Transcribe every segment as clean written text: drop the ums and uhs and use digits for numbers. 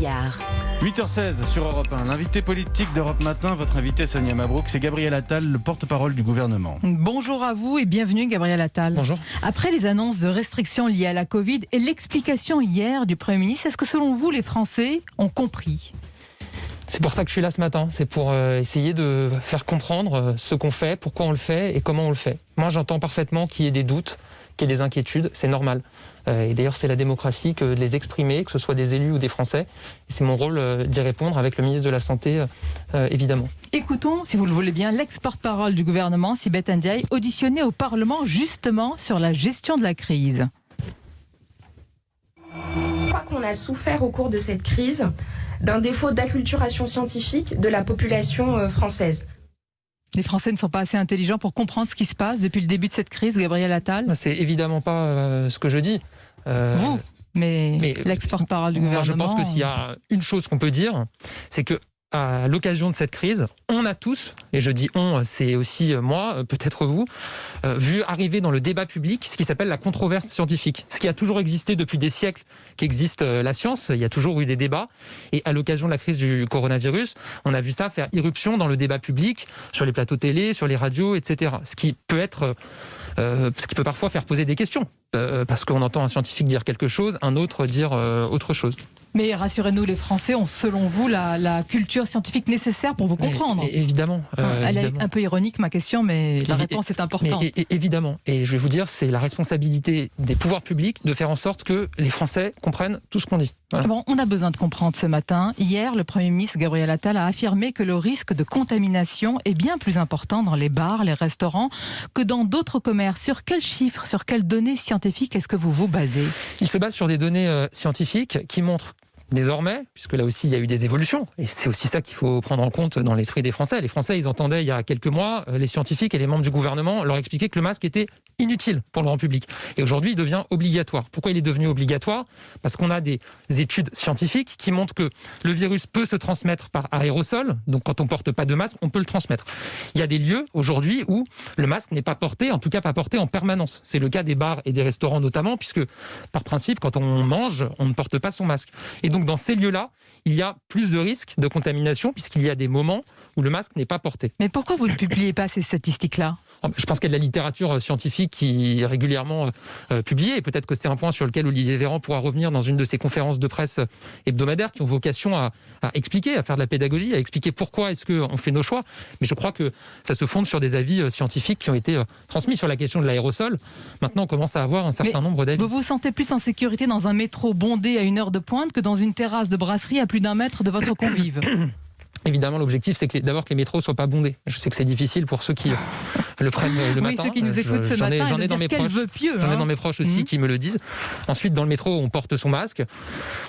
Maillard. 8h16 sur Europe 1. L'invité politique d'Europe Matin, votre invité Sonia Mabrouk, c'est Gabriel Attal, le porte-parole du gouvernement. Bonjour à vous et bienvenue Gabriel Attal. Bonjour. Après les annonces de restrictions liées à la Covid et l'explication hier du Premier ministre, est-ce que selon vous les Français ont compris ? C'est pour ça que je suis là ce matin, c'est pour essayer de faire comprendre ce qu'on fait, pourquoi on le fait et comment on le fait. Moi j'entends parfaitement qu'il y ait des doutes, qu'il y ait des inquiétudes, c'est normal. Et d'ailleurs c'est la démocratie que de les exprimer, que ce soit des élus ou des Français. Et c'est mon rôle d'y répondre avec le ministre de la Santé, évidemment. Écoutons, si vous le voulez bien, l'ex-porte-parole du gouvernement, Sibeth Ndiaye, auditionnée au Parlement justement sur la gestion de la crise. Je crois qu'on a souffert au cours de cette crise d'un défaut d'acculturation scientifique de la population française. Les Français ne sont pas assez intelligents pour comprendre ce qui se passe depuis le début de cette crise, Gabriel Attal ? C'est évidemment pas ce que je dis. Vous, mais l'ex-porte-parole du gouvernement... Moi, je pense que s'il y a une chose qu'on peut dire, c'est que à l'occasion de cette crise, on a tous, et je dis on, c'est aussi moi, peut-être vous, vu arriver dans le débat public ce qui s'appelle la controverse scientifique. Ce qui a toujours existé depuis des siècles qu'existe la science, il y a toujours eu des débats, et à l'occasion de la crise du coronavirus, on a vu ça faire irruption dans le débat public, sur les plateaux télé, sur les radios, etc. Ce qui peut parfois faire poser des questions, parce qu'on entend un scientifique dire quelque chose, un autre dire autre chose. Mais rassurez-nous, les Français ont, selon vous, la culture scientifique nécessaire pour vous comprendre. Évidemment. Elle est un peu ironique, ma question, mais la réponse est importante. Évidemment. Et je vais vous dire, c'est la responsabilité des pouvoirs publics de faire en sorte que les Français comprennent tout ce qu'on dit. Voilà. Bon, on a besoin de comprendre ce matin. Hier, le Premier ministre Gabriel Attal a affirmé que le risque de contamination est bien plus important dans les bars, les restaurants, que dans d'autres commerces. Sur quels chiffres, sur quelles données scientifiques est-ce que vous vous basez ? Il se base sur des données scientifiques qui montrent désormais, puisque là aussi il y a eu des évolutions, et c'est aussi ça qu'il faut prendre en compte dans l'esprit des Français. Les Français, ils entendaient il y a quelques mois les scientifiques et les membres du gouvernement leur expliquer que le masque était inutile pour le grand public. Et aujourd'hui, il devient obligatoire. Pourquoi il est devenu obligatoire ? Parce qu'on a des études scientifiques qui montrent que le virus peut se transmettre par aérosol, donc quand on ne porte pas de masque, on peut le transmettre. Il y a des lieux aujourd'hui où le masque n'est pas porté, en tout cas pas porté en permanence. C'est le cas des bars et des restaurants notamment, puisque par principe, quand on mange, on ne porte pas son masque. Et donc dans ces lieux-là, il y a plus de risques de contamination, puisqu'il y a des moments où le masque n'est pas porté. Mais pourquoi vous ne publiez pas ces statistiques-là ? Je pense qu'il y a de la littérature scientifique qui est régulièrement publiée, et peut-être que c'est un point sur lequel Olivier Véran pourra revenir dans une de ses conférences de presse hebdomadaires qui ont vocation à expliquer, à faire de la pédagogie, à expliquer pourquoi est-ce qu'on fait nos choix. Mais je crois que ça se fonde sur des avis scientifiques qui ont été transmis sur la question de l'aérosol. Maintenant, on commence à avoir un certain nombre d'avis. Vous vous sentez plus en sécurité dans un métro bondé à une heure de pointe que dans une terrasse de brasserie à plus d'un mètre de votre convive ? Évidemment, l'objectif, c'est d'abord que les métros ne soient pas bondés. Je sais que c'est difficile pour ceux qui le prennent le matin. Oui, ceux qui nous écoutent ce matin, j'en ai dans mes proches. J'en ai dans mes proches aussi qui me le disent. Ensuite, dans le métro, on porte son masque.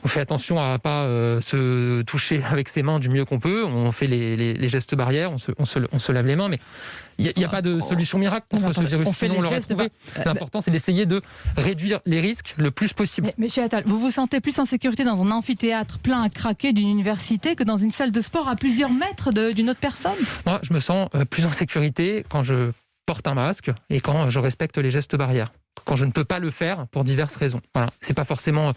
On fait attention à ne pas se toucher avec ses mains du mieux qu'on peut. On fait les gestes barrières, on se lave les mains. Mais il n'y a pas de solution miracle contre ce virus, sinon on l'aurait trouvé. L'important, c'est d'essayer de réduire les risques le plus possible. Mais, Monsieur Attal, vous vous sentez plus en sécurité dans un amphithéâtre plein à craquer d'une université que dans une salle de sport à plusieurs mètres d'une autre personne ? Moi, je me sens plus en sécurité quand je porte un masque et quand je respecte les gestes barrières. Quand je ne peux pas le faire pour diverses raisons. Voilà, c'est pas forcément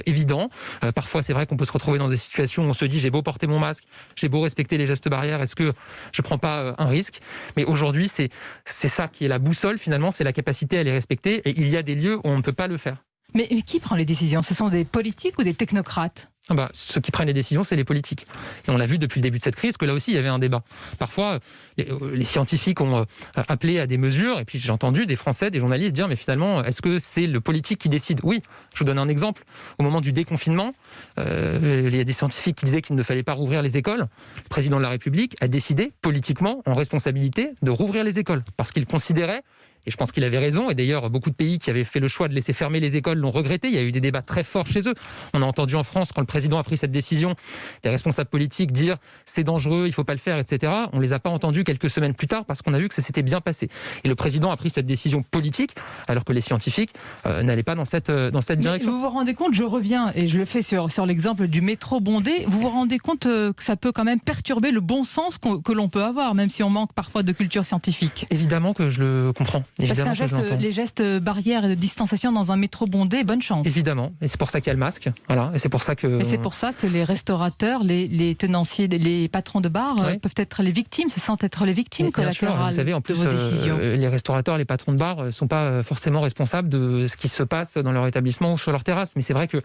évident. Parfois, c'est vrai qu'on peut se retrouver dans des situations où on se dit j'ai beau porter mon masque, j'ai beau respecter les gestes barrières, est-ce que je prends pas un risque ? Mais aujourd'hui, c'est ça qui est la boussole finalement, c'est la capacité à les respecter. Et il y a des lieux où on ne peut pas le faire. Mais qui prend les décisions ? Ce sont des politiques ou des technocrates ? Ceux qui prennent les décisions, c'est les politiques. Et on l'a vu depuis le début de cette crise que là aussi, il y avait un débat. Parfois, les scientifiques ont appelé à des mesures, et puis j'ai entendu des Français, des journalistes dire, mais finalement, est-ce que c'est le politique qui décide ? Oui, je vous donne un exemple. Au moment du déconfinement, il y a des scientifiques qui disaient qu'il ne fallait pas rouvrir les écoles. Le président de la République a décidé, politiquement, en responsabilité, de rouvrir les écoles. Parce qu'il considérait, et je pense qu'il avait raison, et d'ailleurs beaucoup de pays qui avaient fait le choix de laisser fermer les écoles l'ont regretté, il y a eu des débats très forts chez eux. On a entendu en France, quand le président a pris cette décision, des responsables politiques dire c'est dangereux, il ne faut pas le faire, etc. On ne les a pas entendus quelques semaines plus tard parce qu'on a vu que ça s'était bien passé. Et le président a pris cette décision politique alors que les scientifiques n'allaient pas dans cette direction. Vous vous rendez compte, je reviens et je le fais sur l'exemple du métro bondé, vous vous rendez compte que ça peut quand même perturber le bon sens que l'on peut avoir, même si on manque parfois de culture scientifique ? Évidemment que je le comprends. Évidemment parce que je l'entends. les gestes barrières et de distanciation dans un métro bondé, bonne chance. Évidemment, et c'est pour ça qu'il y a le masque. Voilà, et c'est pour ça que. Mais c'est pour ça que les restaurateurs, les tenanciers, les patrons de bar peuvent être les victimes, se sentent être les victimes collatérales. Vous savez, en plus, de vos décisions. Les restaurateurs, les patrons de bar ne sont pas forcément responsables de ce qui se passe dans leur établissement ou sur leur terrasse. Mais c'est vrai que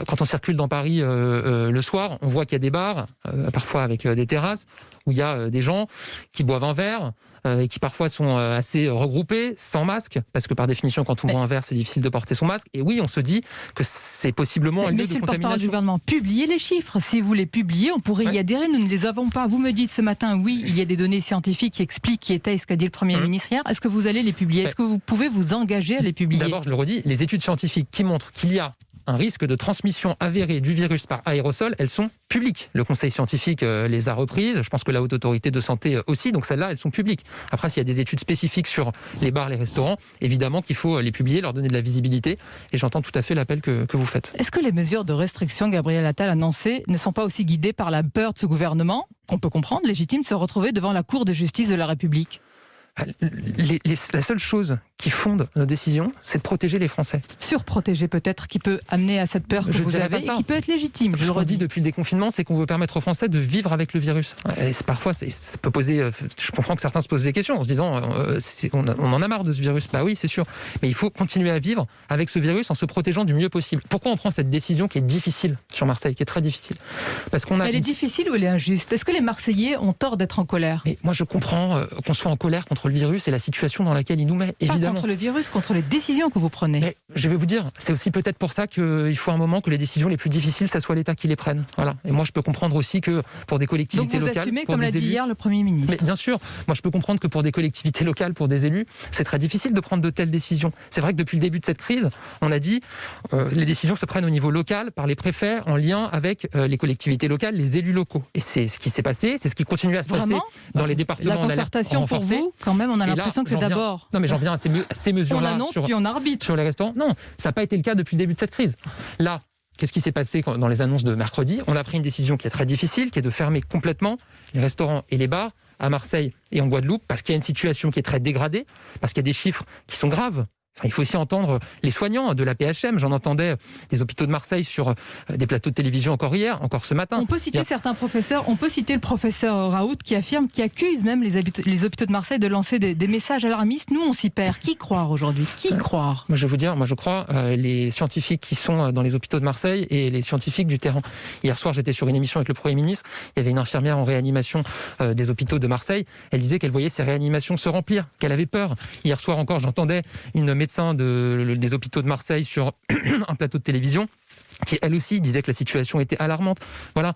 quand on circule dans Paris le soir, on voit qu'il y a des bars, parfois avec des terrasses, où il y a des gens qui boivent un verre et qui parfois sont assez regroupés, sans masque, parce que par définition, quand on boit un verre, c'est difficile de porter son masque. Et oui, on se dit que c'est possiblement un lieu de Monsieur le porte-parole du contamination. gouvernement, publiez les chiffres. Si vous les publiez, on pourrait y adhérer. Nous ne les avons pas. Vous me dites ce matin, oui, il y a des données scientifiques qui expliquent, qui étayent ce qu'a dit le Premier ministre hier. Est-ce que vous allez les publier ? Est-ce que vous pouvez vous engager à les publier ? D'abord, je le redis, les études scientifiques qui montrent qu'il y a un risque de transmission avérée du virus par aérosol, elles sont publiques. Le conseil scientifique les a reprises, je pense que la Haute Autorité de Santé aussi, donc celles-là, elles sont publiques. Après, s'il y a des études spécifiques sur les bars, les restaurants, évidemment qu'il faut les publier, leur donner de la visibilité, et j'entends tout à fait l'appel que vous faites. Est-ce que les mesures de restriction Gabriel Attal annoncées ne sont pas aussi guidées par la peur de ce gouvernement, qu'on peut comprendre, légitime, de se retrouver devant la Cour de justice de la République ? La seule chose qui fonde nos décisions, c'est de protéger les Français. Surprotéger peut-être, qui peut amener à cette peur que vous avez et qui peut être légitime, je Ce le qu'on dit redis. depuis le déconfinement, c'est qu'on veut permettre aux Français de vivre avec le virus. Et parfois, ça peut poser... Je comprends que certains se posent des questions en se disant on en a marre de ce virus. Bah oui, c'est sûr. Mais il faut continuer à vivre avec ce virus en se protégeant du mieux possible. Pourquoi on prend cette décision qui est difficile sur Marseille, qui est très difficile ? Parce qu'on a... Elle est difficile ou elle est injuste ? Est-ce que les Marseillais ont tort d'être en colère ? Et moi, je comprends qu'on soit en colère contre le virus et la situation dans laquelle il nous met, Pas évidemment. contre le virus, contre les décisions que vous prenez. Mais je vais vous dire, c'est aussi peut-être pour ça qu'il faut un moment que les décisions les plus difficiles, ça soit l'État qui les prenne. Voilà. Et moi, je peux comprendre aussi que pour des collectivités Donc vous locales, assumez, pour comme l'a des dit élus, hier le Premier ministre. mais bien sûr, moi je peux comprendre que pour des collectivités locales, pour des élus, c'est très difficile de prendre de telles décisions. C'est vrai que depuis le début de cette crise, on a dit les décisions se prennent au niveau local par les préfets en lien avec les collectivités locales, les élus locaux. Et c'est ce qui s'est passé, c'est ce qui continue à se passer dans les départements. La concertation pour vous, quand même, on a l'impression que c'est d'abord... Non mais j'en viens à ces mesures-là. On annonce puis on arbitre. Sur les restaurants. Non, ça n'a pas été le cas depuis le début de cette crise. Là, qu'est-ce qui s'est passé dans les annonces de mercredi ? On a pris une décision qui est très difficile, qui est de fermer complètement les restaurants et les bars à Marseille et en Guadeloupe, parce qu'il y a une situation qui est très dégradée, parce qu'il y a des chiffres qui sont graves. Enfin, il faut aussi entendre les soignants de la PHM. J'en entendais des hôpitaux de Marseille sur des plateaux de télévision encore hier, encore ce matin. On peut citer certains professeurs, on peut citer le professeur Raoult qui affirme, qui accuse même les hôpitaux de Marseille de lancer des messages alarmistes. Nous, on s'y perd. Qui croire aujourd'hui ? Qui croire ? Moi, je vais vous dire, je crois les scientifiques qui sont dans les hôpitaux de Marseille et les scientifiques du terrain. Hier soir, j'étais sur une émission avec le Premier ministre. Il y avait une infirmière en réanimation des hôpitaux de Marseille. Elle disait qu'elle voyait ces réanimations se remplir, qu'elle avait peur. Hier soir encore, j'entendais une médecin des hôpitaux de Marseille sur un plateau de télévision qui elle aussi disait que la situation était alarmante. Voilà,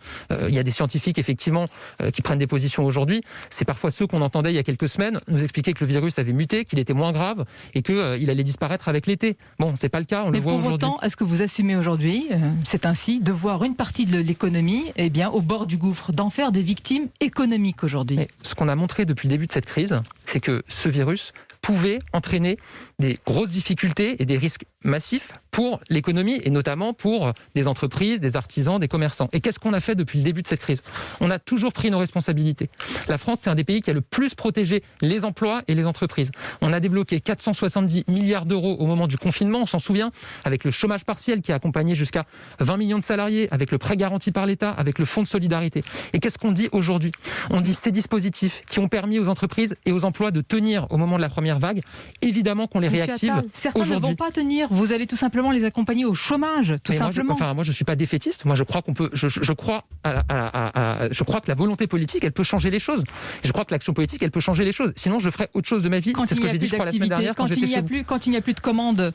il y a des scientifiques effectivement qui prennent des positions aujourd'hui. C'est parfois ceux qu'on entendait il y a quelques semaines nous expliquer que le virus avait muté, qu'il était moins grave et qu'il allait disparaître avec l'été. Bon, c'est pas le cas, on le voit aujourd'hui. Mais pour autant, est-ce que vous assumez aujourd'hui, c'est ainsi, de voir une partie de l'économie au bord du gouffre, d'en faire des victimes économiques aujourd'hui ? Mais ce qu'on a montré depuis le début de cette crise, c'est que ce virus pouvait entraîner des grosses difficultés et des risques massifs pour l'économie et notamment pour des entreprises, des artisans, des commerçants. Et qu'est-ce qu'on a fait depuis le début de cette crise ? On a toujours pris nos responsabilités. La France, c'est un des pays qui a le plus protégé les emplois et les entreprises. On a débloqué 470 milliards d'euros au moment du confinement, on s'en souvient, avec le chômage partiel qui a accompagné jusqu'à 20 millions de salariés, avec le prêt garanti par l'État, avec le fonds de solidarité. Et qu'est-ce qu'on dit aujourd'hui ? On dit ces dispositifs qui ont permis aux entreprises et aux emplois de tenir au moment de la première vague, évidemment qu'on les réactive aujourd'hui. Certains ne vont pas tenir. Vous allez tout simplement les accompagner au chômage, tout simplement. Moi, je suis pas défaitiste. Moi, je crois qu'on peut. Je crois que la volonté politique, elle peut changer les choses. Et je crois que l'action politique, elle peut changer les choses. Sinon, je ferais autre chose de ma vie. C'est ce que j'ai dit, je crois, la semaine dernière quand j'étais chez vous. Quand il n'y a plus de commandes,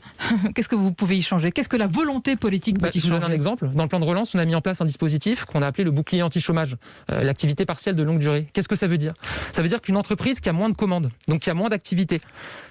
qu'est-ce que vous pouvez y changer ? Qu'est-ce que la volonté politique peut y changer ? Je vous donne un exemple. Dans le plan de relance, on a mis en place un dispositif qu'on a appelé le bouclier anti-chômage, l'activité partielle de longue durée. Qu'est-ce que ça veut dire ? Ça veut dire qu'une entreprise qui a moins de commandes, donc qui a moins d'activité,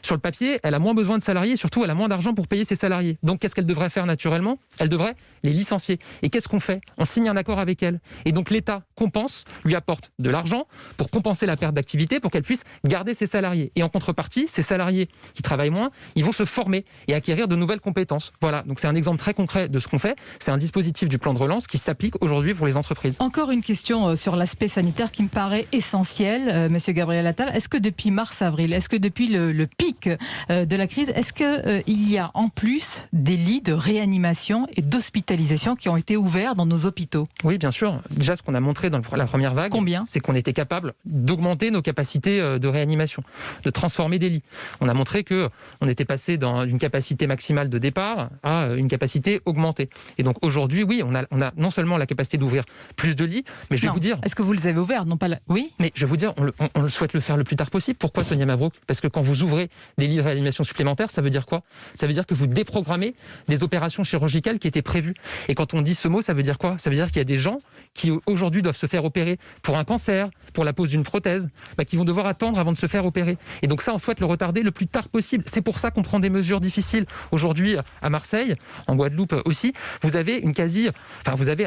sur le papier, elle a moins besoin de salariés, et surtout, elle a moins d'argent pour payer ses salariés. Donc, qu'est-ce qu'est-ce qu'elle devrait faire naturellement ? Elle devrait les licencier. Et qu'est-ce qu'on fait ? On signe un accord avec elle. Et donc l'État compense, lui apporte de l'argent pour compenser la perte d'activité, pour qu'elle puisse garder ses salariés. Et en contrepartie, ces salariés qui travaillent moins, ils vont se former et acquérir de nouvelles compétences. Voilà, donc c'est un exemple très concret de ce qu'on fait. C'est un dispositif du plan de relance qui s'applique aujourd'hui pour les entreprises. Encore une question sur l'aspect sanitaire qui me paraît essentiel, Monsieur Gabriel Attal. Est-ce que depuis mars-avril, est-ce que depuis le pic de la crise, est-ce qu'il y a en plus des lits de réanimation et d'hospitalisation qui ont été ouverts dans nos hôpitaux ? Oui, bien sûr. Déjà, ce qu'on a montré dans la première vague, c'est qu'on était capable d'augmenter nos capacités de réanimation, de transformer des lits. On a montré qu'on était passé d'une capacité maximale de départ à une capacité augmentée. Et donc aujourd'hui, oui, on a non seulement la capacité d'ouvrir plus de lits, mais je vais vous dire... Est-ce que vous les avez ouverts ? Non pas Oui. Mais je vais vous dire, on souhaite le faire le plus tard possible. Pourquoi, Sonia Mabrouk ? Parce que quand vous ouvrez des lits de réanimation supplémentaires, ça veut dire quoi ? Ça veut dire que vous déprogrammez des opérations chirurgicales qui étaient prévues. Et quand on dit ce mot, ça veut dire quoi ? Ça veut dire qu'il y a des gens qui aujourd'hui doivent se faire opérer pour un cancer, pour la pose d'une prothèse, qui vont devoir attendre avant de se faire opérer. Et donc ça, on souhaite le retarder le plus tard possible. C'est pour ça qu'on prend des mesures difficiles. Aujourd'hui, à Marseille, en Guadeloupe aussi, vous avez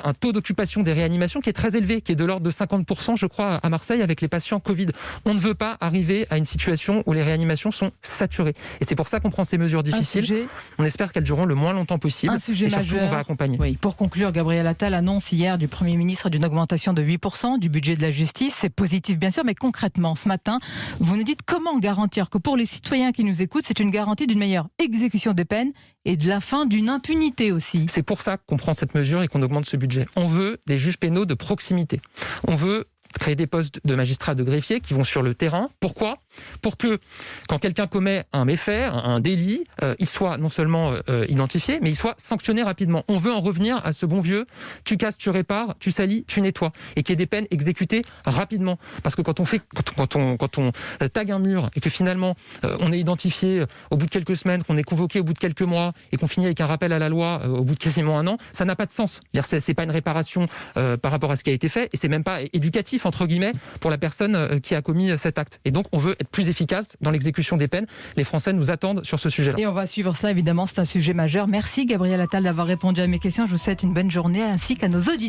un taux d'occupation des réanimations qui est très élevé, qui est de l'ordre de 50%, je crois, à Marseille, avec les patients Covid. On ne veut pas arriver à une situation où les réanimations sont saturées. Et c'est pour ça qu'on prend ces mesures difficiles. On espère qu'elles dureront le moins longtemps possible. Un sujet et surtout, majeur. on va accompagner. Oui. Pour conclure, Gabriel Attal annonce hier du Premier ministre d'une augmentation de 8% du budget de la justice. C'est positif, bien sûr, mais concrètement, ce matin, vous nous dites comment garantir que pour les citoyens qui nous écoutent, c'est une garantie d'une meilleure exécution des peines et de la fin d'une impunité aussi. C'est pour ça qu'on prend cette mesure et qu'on augmente ce budget. On veut des juges pénaux de proximité. On veut créer des postes de magistrats, de greffiers qui vont sur le terrain. Pourquoi ? Pour que, quand quelqu'un commet un méfait, un délit, il soit non seulement identifié, mais il soit sanctionné rapidement. On veut en revenir à ce bon vieux « tu casses, tu répares, tu salis, tu nettoies » et qu'il y ait des peines exécutées rapidement. Parce que quand on tague un mur et que finalement on est identifié au bout de quelques semaines, qu'on est convoqué au bout de quelques mois et qu'on finit avec un rappel à la loi au bout de quasiment un an, ça n'a pas de sens. C'est pas une réparation par rapport à ce qui a été fait et c'est même pas éducatif entre guillemets pour la personne qui a commis cet acte. Et donc on veut être plus efficace dans l'exécution des peines. Les Français nous attendent sur ce sujet-là. Et on va suivre ça, évidemment, c'est un sujet majeur. Merci Gabriel Attal d'avoir répondu à mes questions. Je vous souhaite une bonne journée ainsi qu'à nos auditeurs.